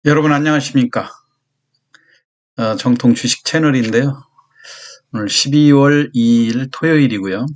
여러분 안녕하십니까? 정통 주식 채널인데요. 오늘 12월 2일 토요일이고요.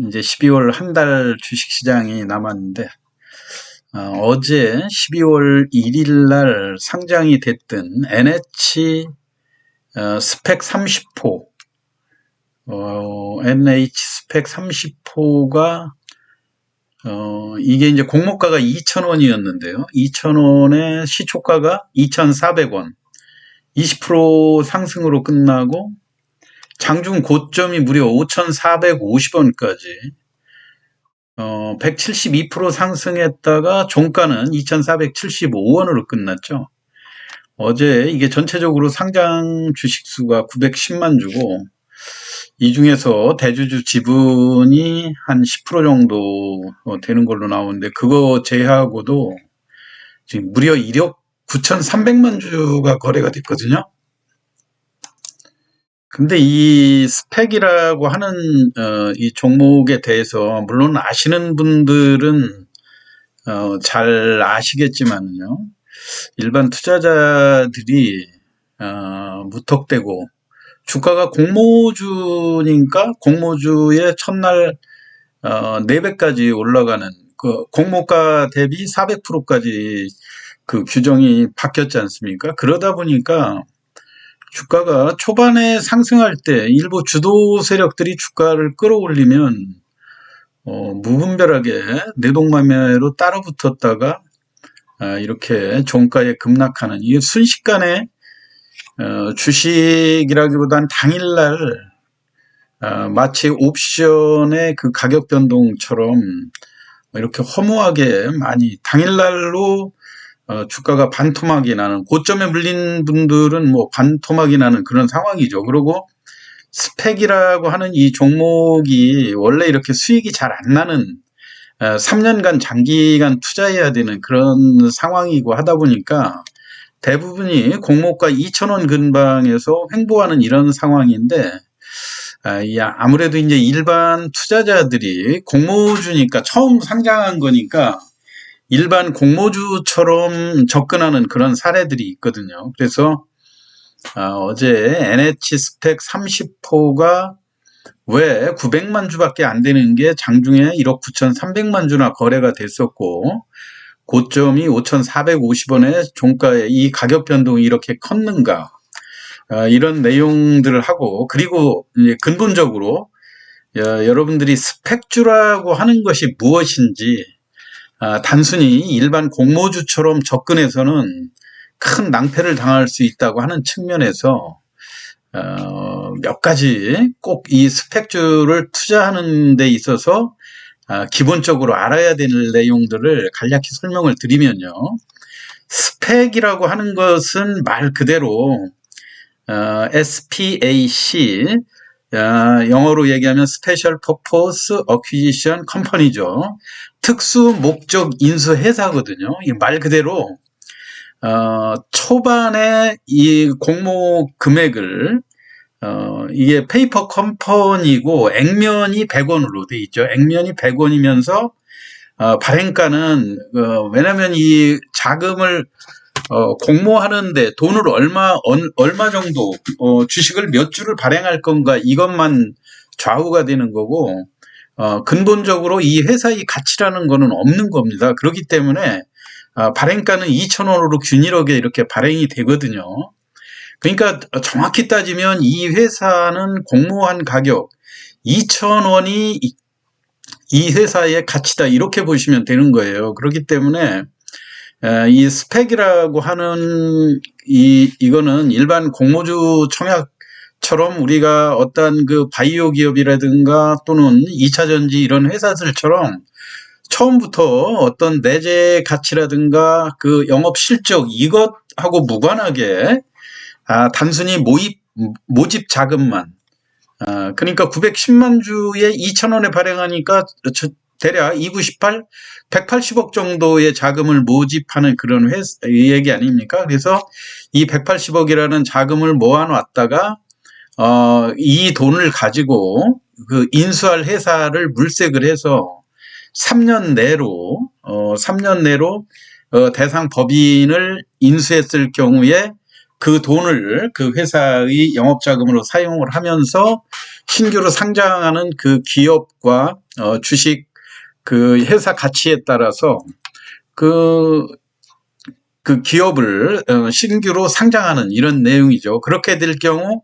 이제 12월 한 달 주식시장이 남았는데 어제 12월 1일 날 상장이 됐던 NH 스펙 30호 NH 스펙 30호가 이게 이제 공모가가 2,000원이었는데요. 2,000원에 시초가가 2,400원. 20% 상승으로 끝나고 장중 고점이 무려 5,450원까지 172% 상승했다가 종가는 2,475원으로 끝났죠. 어제 이게 전체적으로 상장 주식수가 910만 주고 이 중에서 대주주 지분이 한 10% 정도 되는 걸로 나오는데 그거 제외하고도 지금 무려 1억 9,300만 주가 거래가 됐거든요. 근데 이 스펙이라고 하는 이 종목에 대해서 물론 아시는 분들은 잘 아시겠지만요. 일반 투자자들이 무턱대고 주가가 공모주니까 공모주의 첫날 4배까지 올라가는 그 공모가 대비 400%까지 그 규정이 바뀌었지 않습니까? 그러다 보니까 주가가 초반에 상승할 때 일부 주도 세력들이 주가를 끌어올리면 무분별하게 내동매매로 따라붙었다가 이렇게 종가에 급락하는 이게 순식간에 주식이라기보단 당일날 마치 옵션의 그 가격 변동처럼 이렇게 허무하게 많이 당일날로 주가가 반토막이 나는 고점에 물린 분들은 뭐 반토막이 나는 그런 상황이죠. 그리고 스펙이라고 하는 이 종목이 원래 이렇게 수익이 잘 안 나는 3년간 장기간 투자해야 되는 그런 상황이고 하다 보니까 대부분이 공모가 2,000원 근방에서 횡보하는 이런 상황인데 아무래도 이제 일반 투자자들이 공모주니까 처음 상장한 거니까 일반 공모주처럼 접근하는 그런 사례들이 있거든요. 그래서 어제 NH 스펙 30호가 왜 900만 주밖에 안 되는 게 장중에 1억 9,300만 주나 거래가 됐었고 고점이 5,450원에 종가에 이 가격 변동이 이렇게 컸는가 이런 내용들을 하고 그리고 이제 근본적으로 여러분들이 스펙주라고 하는 것이 무엇인지 단순히 일반 공모주처럼 접근해서는 큰 낭패를 당할 수 있다고 하는 측면에서 몇 가지 꼭 이 스펙주를 투자하는 데 있어서 기본적으로 알아야 될 내용들을 간략히 설명을 드리면요. 스펙이라고 하는 것은 말 그대로 SPAC 영어로 얘기하면 Special Purpose Acquisition Company죠. 특수 목적 인수 회사거든요. 이 말 그대로 초반에 이 공모 금액을 이게 페이퍼 컴퍼니고 액면이 100원으로 돼 있죠. 액면이 100원이면서 발행가는 왜냐하면 이 자금을 공모하는데 돈을 얼마 정도 주식을 몇 주를 발행할 건가 이것만 좌우가 되는 거고 근본적으로 이 회사의 가치라는 거는 없는 겁니다. 그렇기 때문에 발행가는 2,000원으로 균일하게 이렇게 발행이 되거든요. 그러니까 정확히 따지면 이 회사는 공모한 가격 2,000원이 이 회사의 가치다 이렇게 보시면 되는 거예요. 그렇기 때문에 이 스펙이라고 하는 이거는 일반 공모주 청약처럼 우리가 어떤 그 바이오 기업이라든가 또는 2차 전지 이런 회사들처럼 처음부터 어떤 내재 가치라든가 그 영업 실적 이것하고 무관하게 단순히 모집 자금만 그러니까 910만 주에 2,000원에 발행하니까 대략 298, 180억 정도의 자금을 모집하는 그런 얘기 아닙니까? 그래서 이 180억이라는 자금을 모아놨다가 이 돈을 가지고 그 인수할 회사를 물색을 해서 3년 내로 대상 법인을 인수했을 경우에 그 돈을 그 회사의 영업자금으로 사용을 하면서 신규로 상장하는 그 기업과 주식 그 회사 가치에 따라서 그 기업을 신규로 상장하는 이런 내용이죠. 그렇게 될 경우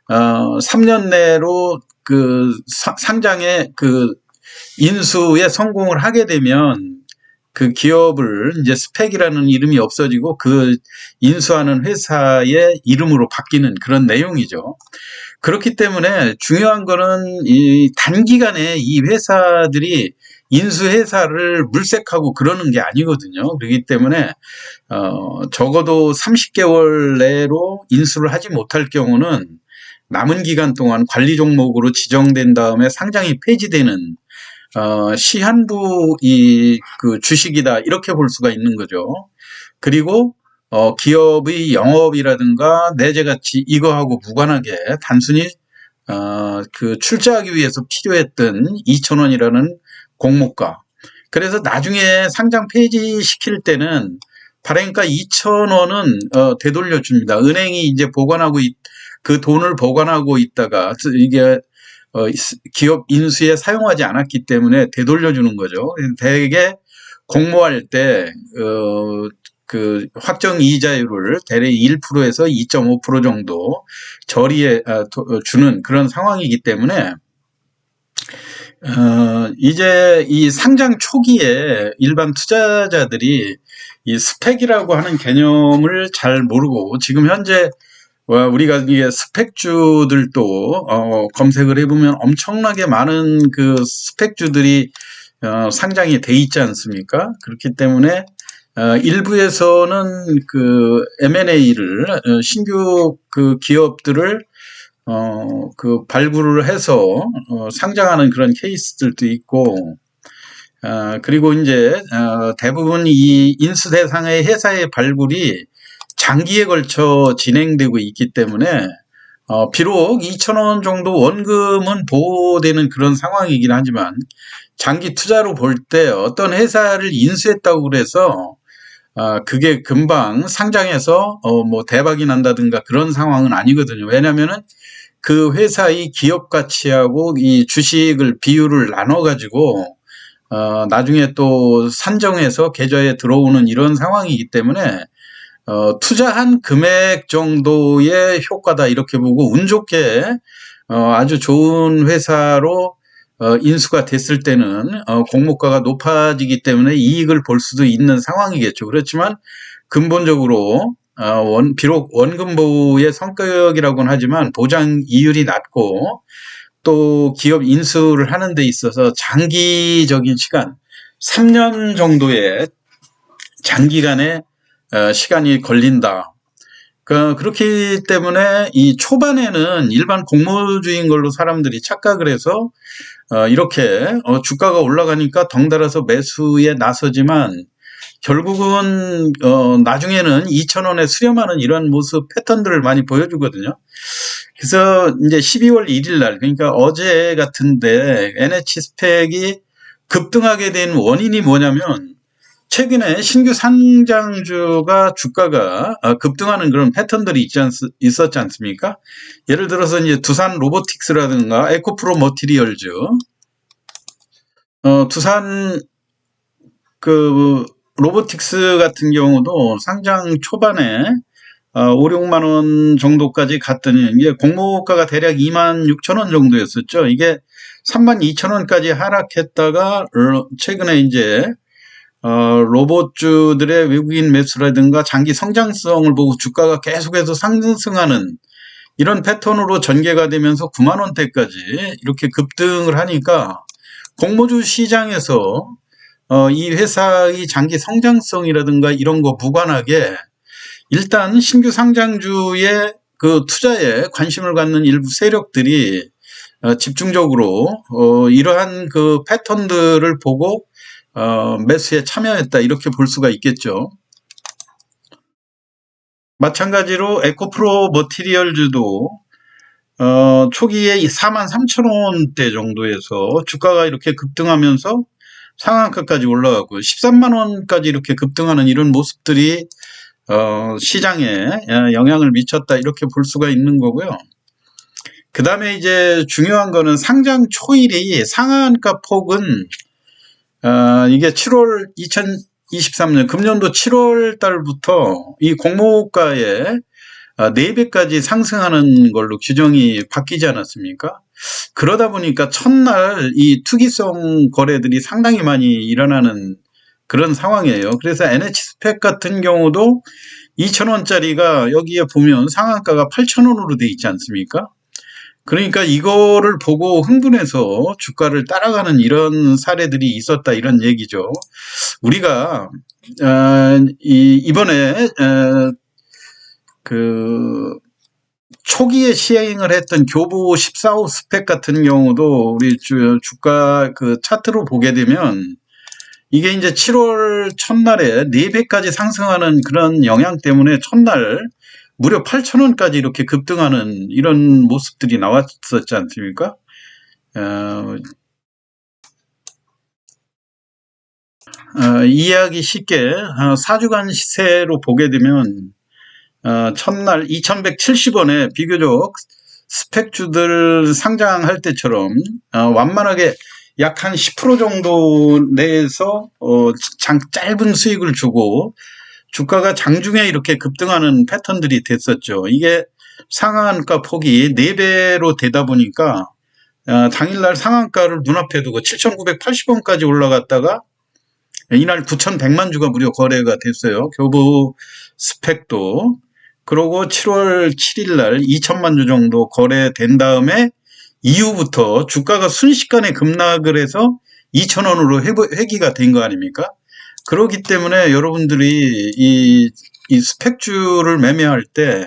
3년 내로 그 상장에 그 인수에 성공을 하게 되면 그 기업을 이제 스펙이라는 이름이 없어지고 그 인수하는 회사의 이름으로 바뀌는 그런 내용이죠. 그렇기 때문에 중요한 거는 이 단기간에 이 회사들이 인수회사를 물색하고 그러는 게 아니거든요. 그렇기 때문에 적어도 30개월 내로 인수를 하지 못할 경우는 남은 기간 동안 관리 종목으로 지정된 다음에 상장이 폐지되는 시한부 그 주식이다 이렇게 볼 수가 있는 거죠. 그리고 기업의 영업이라든가 내재 가치 이거하고 무관하게 단순히 그 출자하기 위해서 필요했던 2,000원이라는 공모가. 그래서 나중에 상장 폐지시킬 때는 발행가 2,000원은 되돌려 줍니다. 은행이 이제 그 돈을 보관하고 있다가 이게 기업 인수에 사용하지 않았기 때문에 되돌려 주는 거죠. 대개 공모할 때 그 확정 이자율을 대략 1%에서 2.5% 정도 저리에 주는 그런 상황이기 때문에 이제 이 상장 초기에 일반 투자자들이 이 스펙이라고 하는 개념을 잘 모르고 지금 현재 우리가 이게 스펙주들도 검색을 해보면 엄청나게 많은 그 스펙주들이 상장이 돼 있지 않습니까? 그렇기 때문에 일부에서는 그 M&A를 신규 그 기업들을 그 발굴을 해서 상장하는 그런 케이스들도 있고 그리고 이제 대부분 이 인수 대상의 회사의 발굴이 장기에 걸쳐 진행되고 있기 때문에 비록 2,000원 정도 원금은 보호되는 그런 상황이긴 하지만 장기 투자로 볼 때 어떤 회사를 인수했다고 그래서 그게 금방 상장해서 뭐 대박이 난다든가 그런 상황은 아니거든요. 왜냐하면은 그 회사의 기업 가치하고 이 주식을 비율을 나눠 가지고 나중에 또 산정해서 계좌에 들어오는 이런 상황이기 때문에 투자한 금액 정도의 효과다 이렇게 보고 운 좋게 아주 좋은 회사로 인수가 됐을 때는 공모가가 높아지기 때문에 이익을 볼 수도 있는 상황이겠죠. 그렇지만 근본적으로 비록 원금 보호의 성격이라고는 하지만 보장 이율이 낮고 또 기업 인수를 하는 데 있어서 장기적인 시간 3년 정도의 장기간의 시간이 걸린다. 그렇기 때문에 이 초반에는 일반 공모주인 걸로 사람들이 착각을 해서 이렇게 주가가 올라가니까 덩달아서 매수에 나서지만 결국은 나중에는 2,000원에 수렴하는 이런 모습 패턴들을 많이 보여주거든요. 그래서 이제 12월 1일 날 그러니까 어제 같은데 NH 스펙이 급등하게 된 원인이 뭐냐면 최근에 신규 상장주가 주가가 급등하는 그런 패턴들이 있었지 않습니까? 예를 들어서 이제 두산 로보틱스라든가 에코프로 머티리얼즈, 두산 그 로보틱스 같은 경우도 상장 초반에 5, 6만 원 정도까지 갔더니 이게 공모가가 대략 26,000원 정도였었죠. 이게 32,000원까지 하락했다가 최근에 이제 로봇주들의 외국인 매수라든가 장기 성장성을 보고 주가가 계속해서 상승하는 이런 패턴으로 전개가 되면서 9만 원대까지 이렇게 급등을 하니까 공모주 시장에서 이 회사의 장기 성장성이라든가 이런 거 무관하게 일단 신규 상장주의 그 투자에 관심을 갖는 일부 세력들이 집중적으로 이러한 그 패턴들을 보고 매수에 참여했다 이렇게 볼 수가 있겠죠. 마찬가지로 에코프로 머티리얼즈도 초기에 43,000원대 정도에서 주가가 이렇게 급등하면서 상한가까지 올라가고 13만 원까지 이렇게 급등하는 이런 모습들이 시장에 영향을 미쳤다 이렇게 볼 수가 있는 거고요. 그 다음에 이제 중요한 거는 상장 초일이 상한가 폭은 이게 7월 2023년 금년도 7월 달부터 이 공모가에 4배까지 상승하는 걸로 규정이 바뀌지 않았습니까? 그러다 보니까 첫날 이 투기성 거래들이 상당히 많이 일어나는 그런 상황이에요. 그래서 NH스펙 같은 경우도 2,000원짜리가 여기에 보면 상한가가 8,000원으로 돼 있지 않습니까? 그러니까 이거를 보고 흥분해서 주가를 따라가는 이런 사례들이 있었다 이런 얘기죠. 우리가 이번에 그 초기에 시행을 했던 교보 14호 스펙 같은 경우도 우리 주가 그 차트로 보게 되면 이게 이제 7월 첫날에 4배까지 상승하는 그런 영향 때문에 첫날 무려 8,000원까지 이렇게 급등하는 이런 모습들이 나왔었지 않습니까? 이해하기 쉽게 4주간 시세로 보게 되면 첫날 2,170원에 비교적 스펙주들 상장할 때처럼 완만하게 약 한 10% 정도 내에서 짧은 수익을 주고 주가가 장중에 이렇게 급등하는 패턴들이 됐었죠. 이게 상한가 폭이 4배로 되다 보니까 당일날 상한가를 눈앞에 두고 7,980원까지 올라갔다가 이날 9,100만 주가 무려 거래가 됐어요. 교부 스펙도. 그러고 7월 7일 날 2천만 주 정도 거래된 다음에 이후부터 주가가 순식간에 급락을 해서 2,000원으로 회귀가 된 거 아닙니까? 그렇기 때문에 여러분들이 이 스펙주를 매매할 때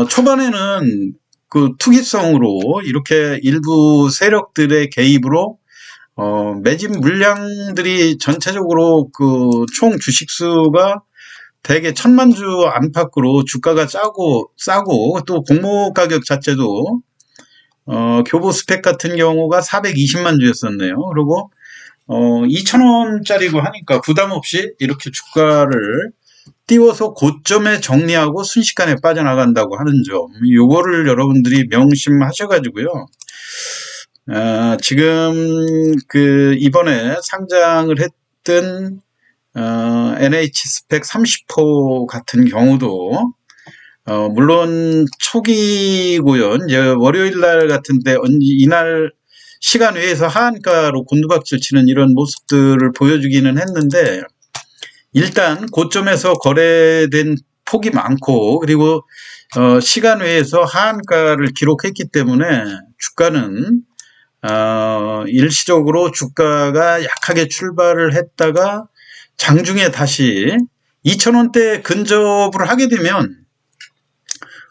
초반에는 그 투기성으로 이렇게 일부 세력들의 개입으로 매집 물량들이 전체적으로 그 총 주식수가 대개 1,000만 주 안팎으로 주가가 싸고 또 공모 가격 자체도 교보 스펙 같은 경우가 420만 주였었네요. 그리고 2,000원짜리고 하니까 부담 없이 이렇게 주가를 띄워서 고점에 정리하고 순식간에 빠져나간다고 하는 점, 요거를 여러분들이 명심하셔가지고요. 지금 그 이번에 상장을 했던 NH스펙 30호 같은 경우도 물론 초기고요. 이제 월요일 날 같은데 이날 시간 외에서 하한가로 곤두박질 치는 이런 모습들을 보여주기는 했는데 일단 고점에서 거래된 폭이 많고 그리고 시간 외에서 하한가를 기록했기 때문에 주가는 일시적으로 주가가 약하게 출발을 했다가 장중에 다시 2,000원대 근접을 하게 되면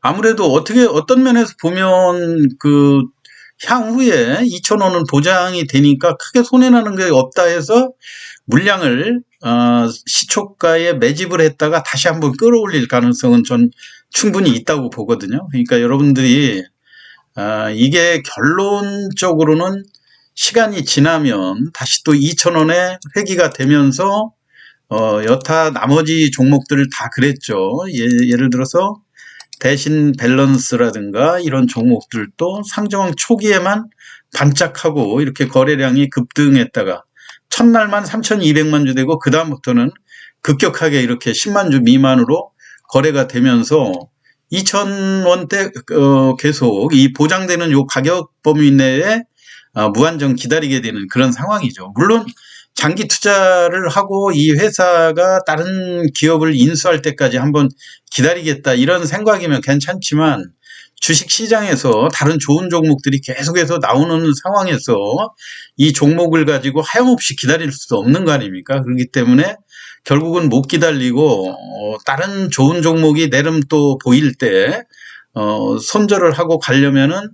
아무래도 어떤 면에서 보면 그 향후에 2,000원은 보장이 되니까 크게 손해나는 게 없다 해서 물량을 시초가에 매집을 했다가 다시 한번 끌어올릴 가능성은 전 충분히 있다고 보거든요. 그러니까 여러분들이 이게 결론적으로는 시간이 지나면 다시 또 2,000원에 회귀가 되면서 여타 나머지 종목들을 다 그랬죠. 예를 들어서 대신 밸런스라든가 이런 종목들도 상장 초기에만 반짝하고 이렇게 거래량이 급등했다가 첫날만 3,200만 주 되고 그 다음부터는 급격하게 이렇게 10만 주 미만으로 거래가 되면서 2,000원대 계속 이 보장되는 요 가격 범위 내에 무한정 기다리게 되는 그런 상황이죠. 물론 장기 투자를 하고 이 회사가 다른 기업을 인수할 때까지 한번 기다리겠다 이런 생각이면 괜찮지만 주식시장에서 다른 좋은 종목들이 계속해서 나오는 상황에서 이 종목을 가지고 하염없이 기다릴 수 없는 거 아닙니까? 그렇기 때문에 결국은 못 기다리고 다른 좋은 종목이 내름 또 보일 때 손절을 하고 가려면은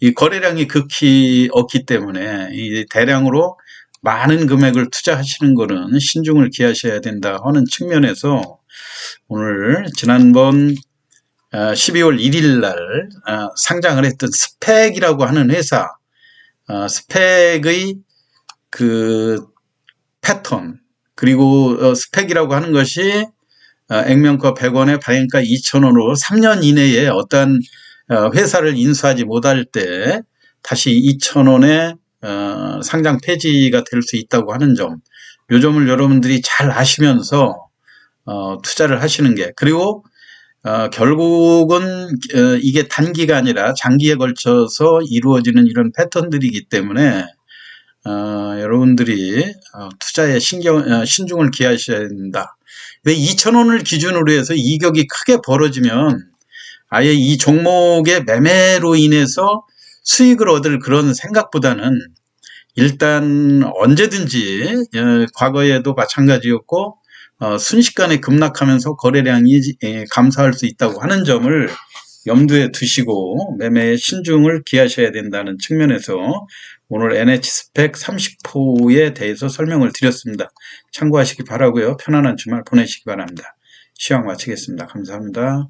이 거래량이 극히 없기 때문에 이 대량으로 많은 금액을 투자하시는 거는 신중을 기하셔야 된다 하는 측면에서 오늘 지난번 12월 1일 날 상장을 했던 스펙이라고 하는 회사 스펙의 그 패턴, 그리고 스펙이라고 하는 것이 액면가 100원에 발행가 2,000원으로 3년 이내에 어떠한 회사를 인수하지 못할 때 다시 2,000원에 상장 폐지가 될 수 있다고 하는 점, 요 점을 여러분들이 잘 아시면서 투자를 하시는 게, 그리고 결국은 이게 단기가 아니라 장기에 걸쳐서 이루어지는 이런 패턴들이기 때문에 여러분들이 투자에 신중을 기하셔야 된다. 왜 2,000원을 기준으로 해서 이격이 크게 벌어지면 아예 이 종목의 매매로 인해서 수익을 얻을 그런 생각보다는 일단 언제든지 과거에도 마찬가지였고 순식간에 급락하면서 거래량이 감소할 수 있다고 하는 점을 염두에 두시고 매매에 신중을 기하셔야 된다는 측면에서 오늘 NH스펙 30호에 대해서 설명을 드렸습니다. 참고하시기 바라고요. 편안한 주말 보내시기 바랍니다. 시황 마치겠습니다. 감사합니다.